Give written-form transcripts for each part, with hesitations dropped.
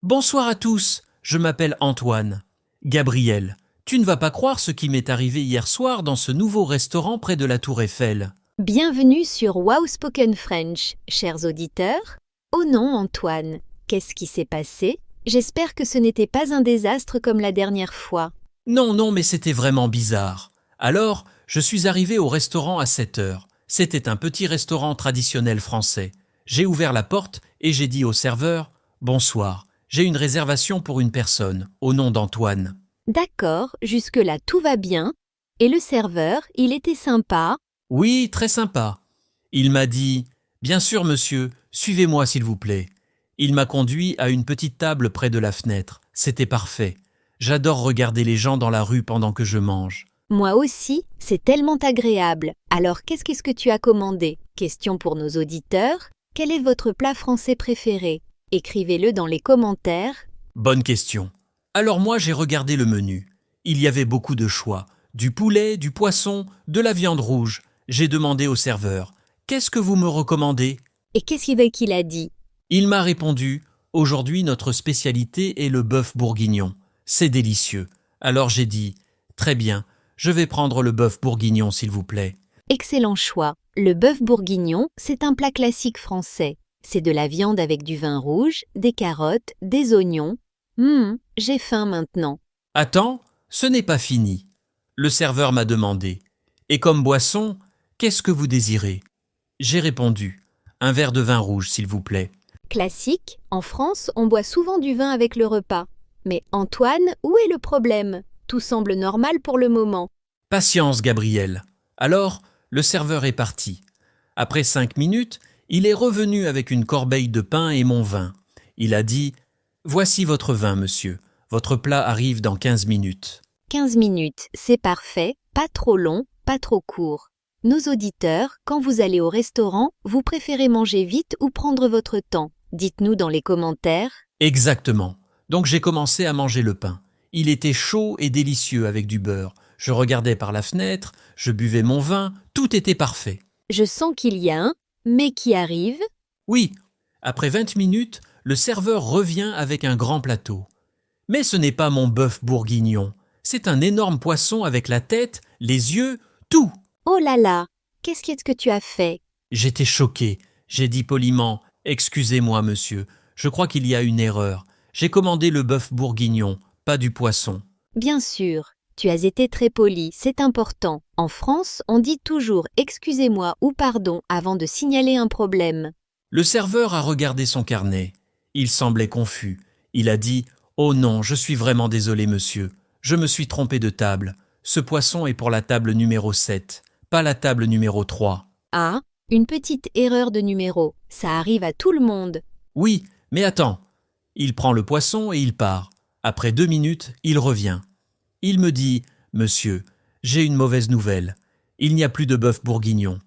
Bonsoir à tous, je m'appelle Antoine. Gabriel, tu ne vas pas croire ce qui m'est arrivé hier soir dans ce nouveau restaurant près de la Tour Eiffel. Bienvenue sur Wow Spoken French, chers auditeurs. Oh non, Antoine, qu'est-ce qui s'est passé? J'espère que ce n'était pas un désastre comme la dernière fois. Non, mais c'était vraiment bizarre. Alors, je suis arrivé au restaurant à 7 heures. C'était un petit restaurant traditionnel français. J'ai ouvert la porte et j'ai dit au serveur « Bonsoir, j'ai une réservation pour une personne, au nom d'Antoine. » D'accord, jusque-là tout va bien. Et le serveur, il était sympa. Oui, très sympa. Il m'a dit « Bien sûr, monsieur, suivez-moi s'il vous plaît. » Il m'a conduit à une petite table près de la fenêtre. C'était parfait. J'adore regarder les gens dans la rue pendant que je mange. Moi aussi, c'est tellement agréable. Alors qu'est-ce que tu as commandé? Question pour nos auditeurs. Quel est votre plat français préféré? Écrivez-le dans les commentaires. Bonne question. Alors moi, j'ai regardé le menu. Il y avait beaucoup de choix. Du poulet, du poisson, de la viande rouge. J'ai demandé au serveur « Qu'est-ce que vous me recommandez ?» Et qu'est-ce qu'il a dit? Il m'a répondu « Aujourd'hui, notre spécialité est le bœuf bourguignon. C'est délicieux. » Alors j'ai dit « Très bien, je vais prendre le bœuf bourguignon, s'il vous plaît. » Excellent choix. Le bœuf bourguignon, c'est un plat classique français. C'est de la viande avec du vin rouge, des carottes, des oignons. J'ai faim maintenant. Attends, ce n'est pas fini. Le serveur m'a demandé « Et comme boisson, qu'est-ce que vous désirez ?» J'ai répondu « Un verre de vin rouge, s'il vous plaît. » Classique, en France, on boit souvent du vin avec le repas. Mais Antoine, où est le problème? Tout semble normal pour le moment. Patience, Gabriel. Alors, le serveur est parti. Après 5 minutes, il est revenu avec une corbeille de pain et mon vin. Il a dit « Voici votre vin, monsieur. Votre plat arrive dans 15 minutes. » 15 minutes, c'est parfait, pas trop long, pas trop court. Nos auditeurs, quand vous allez au restaurant, vous préférez manger vite ou prendre votre temps? Dites-nous dans les commentaires. Exactement. Donc j'ai commencé à manger le pain. Il était chaud et délicieux avec du beurre. Je regardais par la fenêtre, je buvais mon vin, tout était parfait. Je sens qu'il y a un « mais » qui arrive. Oui, après 20 minutes, le serveur revient avec un grand plateau. Mais ce n'est pas mon bœuf bourguignon. C'est un énorme poisson avec la tête, les yeux, tout. Oh là là, qu'est-ce que tu as fait? J'étais choqué. J'ai dit poliment « Excusez-moi, monsieur, je crois qu'il y a une erreur. J'ai commandé le bœuf bourguignon, pas du poisson. » Bien sûr, tu as été très poli, c'est important. En France, on dit toujours « excusez-moi » ou « pardon » avant de signaler un problème. Le serveur a regardé son carnet. Il semblait confus. Il a dit « Oh non, je suis vraiment désolé, monsieur. Je me suis trompé de table. Ce poisson est pour la table numéro 7, pas la table numéro 3. » Ah, une petite erreur de numéro, ça arrive à tout le monde. Oui, mais attends. Il prend le poisson et il part. Après 2 minutes, il revient. Il me dit « Monsieur, j'ai une mauvaise nouvelle. Il n'y a plus de bœuf bourguignon.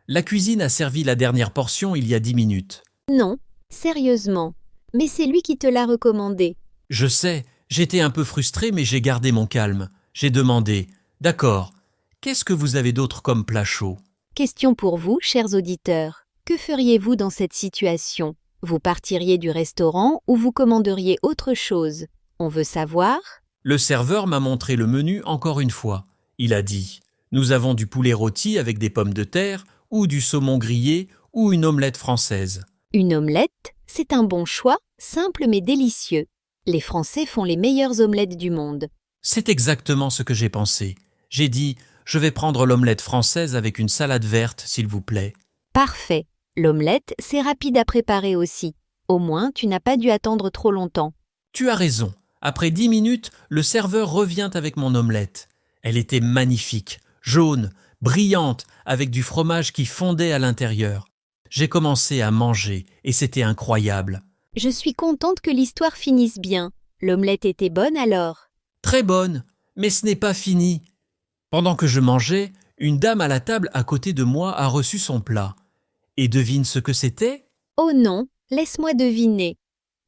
La cuisine a servi la dernière portion il y a 10 minutes. » Non, sérieusement. Mais c'est lui qui te l'a recommandé. Je sais, j'étais un peu frustré mais j'ai gardé mon calme. J'ai demandé « D'accord, qu'est-ce que vous avez d'autre comme plat chaud ?» Question pour vous, chers auditeurs. Que feriez-vous dans cette situation? Vous partiriez du restaurant ou vous commanderiez autre chose? On veut savoir? Le serveur m'a montré le menu encore une fois. Il a dit « Nous avons du poulet rôti avec des pommes de terre ou du saumon grillé ou une omelette française. » Une omelette, c'est un bon choix, simple mais délicieux. Les Français font les meilleures omelettes du monde. C'est exactement ce que j'ai pensé. J'ai dit « Je vais prendre l'omelette française avec une salade verte, s'il vous plaît. » Parfait. L'omelette, c'est rapide à préparer aussi. Au moins, tu n'as pas dû attendre trop longtemps. Tu as raison. Après 10 minutes, le serveur revient avec mon omelette. Elle était magnifique, jaune, brillante, avec du fromage qui fondait à l'intérieur. J'ai commencé à manger et c'était incroyable. Je suis contente que l'histoire finisse bien. L'omelette était bonne alors? Très bonne, mais ce n'est pas fini. Pendant que je mangeais, une dame à la table à côté de moi a reçu son plat. Et devine ce que c'était? Oh non, laisse-moi deviner.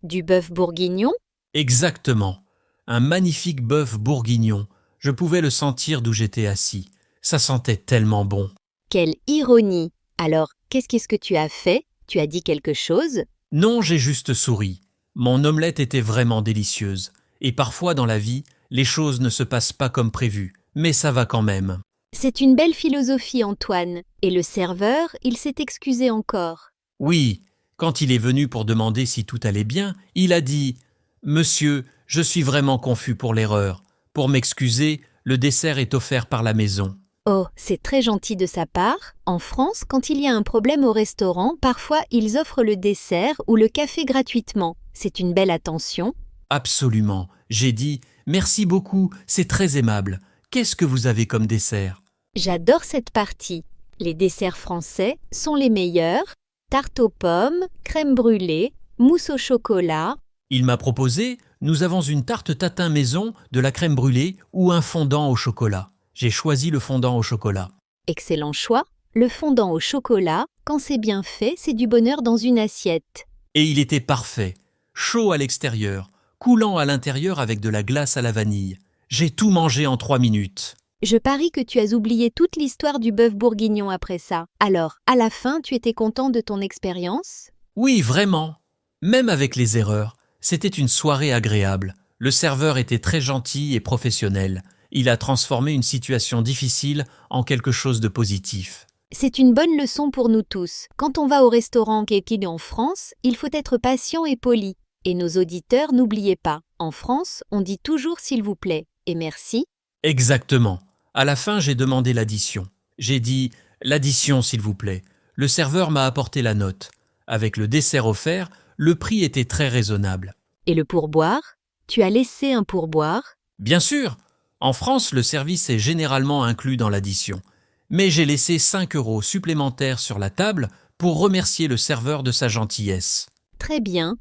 Du bœuf bourguignon? Exactement. Un magnifique bœuf bourguignon. Je pouvais le sentir d'où j'étais assis. Ça sentait tellement bon. Quelle ironie! Alors, qu'est-ce que tu as fait? Tu as dit quelque chose? Non, j'ai juste souri. Mon omelette était vraiment délicieuse. Et parfois dans la vie, les choses ne se passent pas comme prévu, mais ça va quand même. C'est une belle philosophie, Antoine. Et le serveur, il s'est excusé encore. Oui, quand il est venu pour demander si tout allait bien, il a dit « Monsieur, je suis vraiment confus pour l'erreur. Pour m'excuser, le dessert est offert par la maison. » Oh, c'est très gentil de sa part. En France, quand il y a un problème au restaurant, parfois ils offrent le dessert ou le café gratuitement. C'est une belle attention. Absolument. J'ai dit « Merci beaucoup, c'est très aimable. Qu'est-ce que vous avez comme dessert ?» J'adore cette partie. Les desserts français sont les meilleurs. Tarte aux pommes, crème brûlée, mousse au chocolat. Il m'a proposé « Nous avons une tarte tatin maison, de la crème brûlée ou un fondant au chocolat. » J'ai choisi le fondant au chocolat. Excellent choix. Le fondant au chocolat, quand c'est bien fait, c'est du bonheur dans une assiette. Et il était parfait. Chaud à l'extérieur, coulant à l'intérieur avec de la glace à la vanille. J'ai tout mangé en 3 minutes. Je parie que tu as oublié toute l'histoire du bœuf bourguignon après ça. Alors, à la fin, tu étais content de ton expérience ? Oui, vraiment. Même avec les erreurs, c'était une soirée agréable. Le serveur était très gentil et professionnel. Il a transformé une situation difficile en quelque chose de positif. C'est une bonne leçon pour nous tous. Quand on va au restaurant Kekili en France, il faut être patient et poli. Et nos auditeurs, n'oubliez pas, en France, on dit toujours s'il vous plaît et merci. Exactement. À la fin, j'ai demandé l'addition. J'ai dit « l'addition, s'il vous plaît ». Le serveur m'a apporté la note. Avec le dessert offert, le prix était très raisonnable. Et le pourboire ? Tu as laissé un pourboire ? Bien sûr, en France, le service est généralement inclus dans l'addition. Mais j'ai laissé 5 € supplémentaires sur la table pour remercier le serveur de sa gentillesse. Très bien.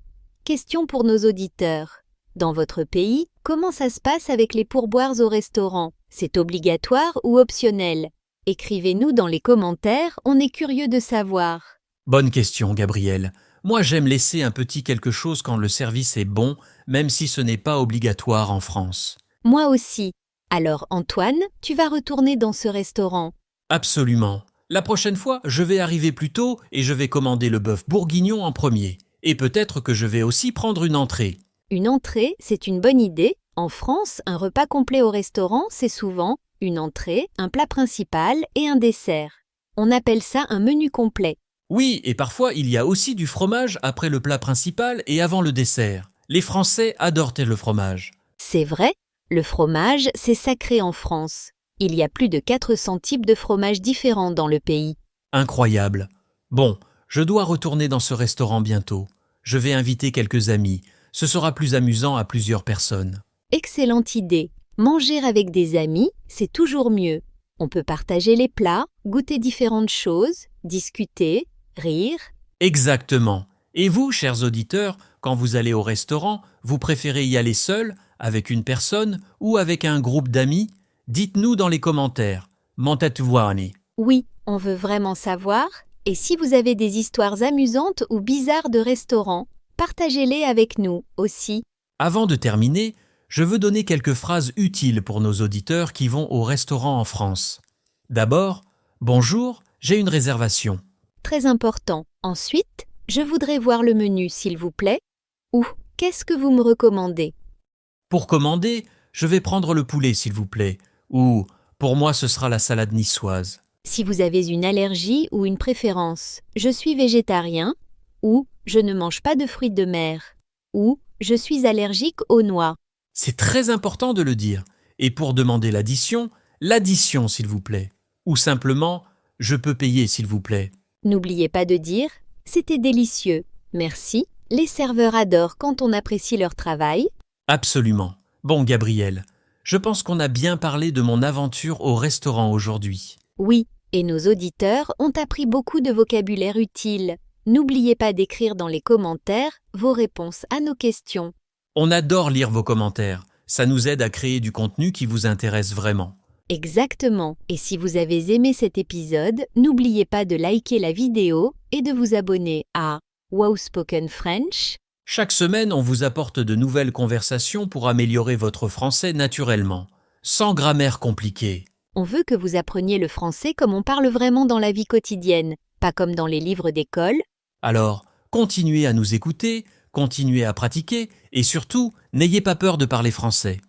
Question pour nos auditeurs. Dans votre pays, comment ça se passe avec les pourboires au restaurant ? C'est obligatoire ou optionnel ? Écrivez-nous dans les commentaires, on est curieux de savoir. Bonne question, Gabriel. Moi, j'aime laisser un petit quelque chose quand le service est bon, même si ce n'est pas obligatoire en France. Moi aussi. Alors Antoine, tu vas retourner dans ce restaurant. Absolument. La prochaine fois, je vais arriver plus tôt et je vais commander le bœuf bourguignon en premier. Et peut-être que je vais aussi prendre une entrée. Une entrée, c'est une bonne idée. En France, un repas complet au restaurant, c'est souvent une entrée, un plat principal et un dessert. On appelle ça un menu complet. Oui, et parfois il y a aussi du fromage après le plat principal et avant le dessert. Les Français adorent le fromage. C'est vrai, le fromage, c'est sacré en France. Il y a plus de 400 types de fromages différents dans le pays. Incroyable. Bon, je dois retourner dans ce restaurant bientôt. Je vais inviter quelques amis. Ce sera plus amusant à plusieurs personnes. Excellente idée. Manger avec des amis, c'est toujours mieux. On peut partager les plats, goûter différentes choses, discuter, rire. Exactement. Et vous, chers auditeurs, quand vous allez au restaurant, vous préférez y aller seul, avec une personne ou avec un groupe d'amis ? Dites-nous dans les commentaires. Montetuani. Oui, on veut vraiment savoir. Et si vous avez des histoires amusantes ou bizarres de restaurants, partagez-les avec nous aussi. Avant de terminer, je veux donner quelques phrases utiles pour nos auditeurs qui vont au restaurant en France. D'abord, bonjour, j'ai une réservation. Très important. Ensuite, je voudrais voir le menu, s'il vous plaît. Ou, qu'est-ce que vous me recommandez ? Pour commander, je vais prendre le poulet, s'il vous plaît. Ou, pour moi, ce sera la salade niçoise. Si vous avez une allergie ou une préférence, je suis végétarien. Ou, je ne mange pas de fruits de mer. Ou, je suis allergique aux noix. C'est très important de le dire. Et pour demander l'addition, s'il vous plaît. Ou simplement, je peux payer, s'il vous plaît. N'oubliez pas de dire « C'était délicieux, merci ». Les serveurs adorent quand on apprécie leur travail. Absolument. Bon, Gabriel, je pense qu'on a bien parlé de mon aventure au restaurant aujourd'hui. Oui, et nos auditeurs ont appris beaucoup de vocabulaire utile. N'oubliez pas d'écrire dans les commentaires vos réponses à nos questions. On adore lire vos commentaires. Ça nous aide à créer du contenu qui vous intéresse vraiment. Exactement. Et si vous avez aimé cet épisode, n'oubliez pas de liker la vidéo et de vous abonner à Wow Spoken French. Chaque semaine, on vous apporte de nouvelles conversations pour améliorer votre français naturellement, sans grammaire compliquée. On veut que vous appreniez le français comme on parle vraiment dans la vie quotidienne, pas comme dans les livres d'école. Alors, continuez à nous écouter, continuez à pratiquer et surtout, n'ayez pas peur de parler français.